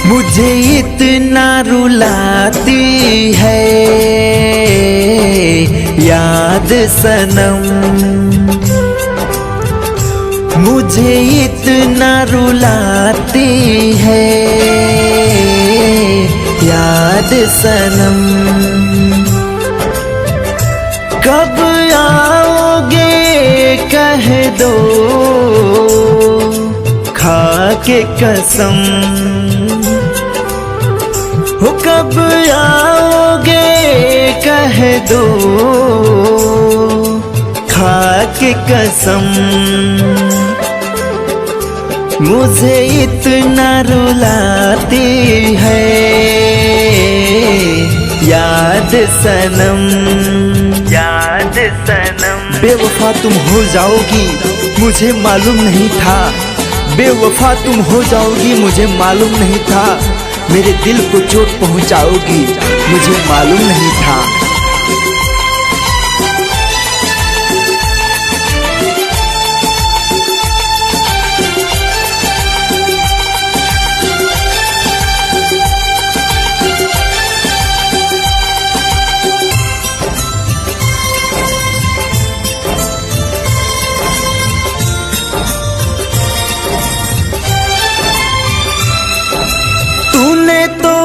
मुझे इतना रुलाती है याद सनम, मुझे इतना रुलाती है याद सनम। कब आओगे कह दो खा के कसम, हो कब आओगे कह दो खा के कसम। मुझे इतना रुलाती है याद सनम, याद सनम। बेवफा तुम हो जाओगी मुझे मालूम नहीं था, बेवफा तुम हो जाओगी मुझे मालूम नहीं था, मेरे दिल को चोट पहुंचाओगी मुझे मालूम नहीं था। तूने तो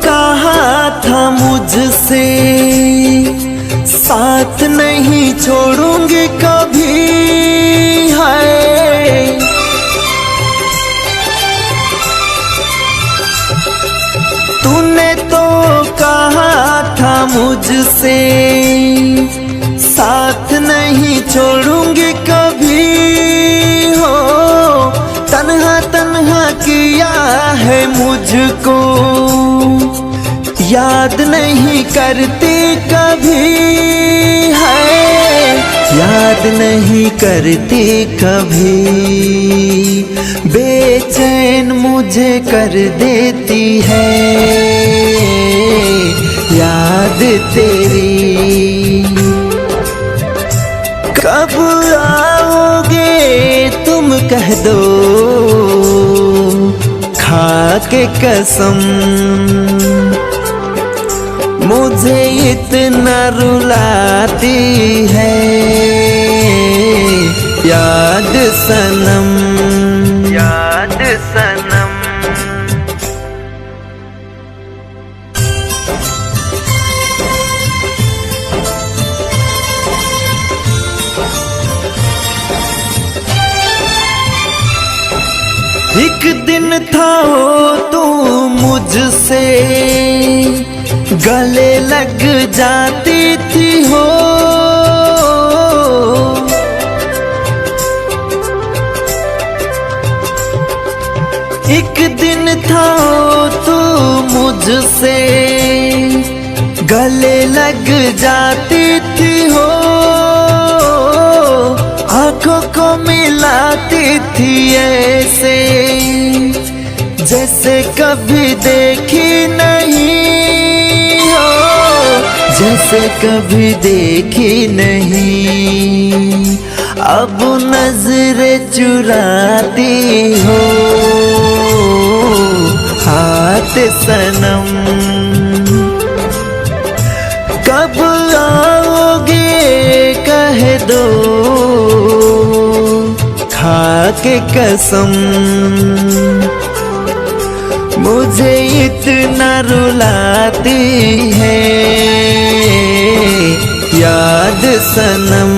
कहा था मुझसे साथ नहीं छोड़ूंगी कभी, है तूने तो कहा था मुझसे साथ नहीं छोड़ूंगी कभी, हो तन्हा तन्हा किया है मुझको, याद नहीं करती कभी, है याद नहीं करती कभी। बेचैन मुझे कर देती है याद तेरी। कब आओगे तुम कह दो खा के कसम, मुझे इतना रुलाती है याद सनम, याद सनम। एक दिन था वो तू मुझसे गले लग जाती थी हो, एक दिन था वो तू मुझसे गले लग जाती थी हो, आंखों को मिलाती थी ऐसे जैसे कभी देखी नहीं हो, जैसे कभी देखी नहीं। अब नजरें चुराती हो हाथ सनम, कब आओगे कह दो खा के कसम। मुझे इतना रुलाती है याद सनम।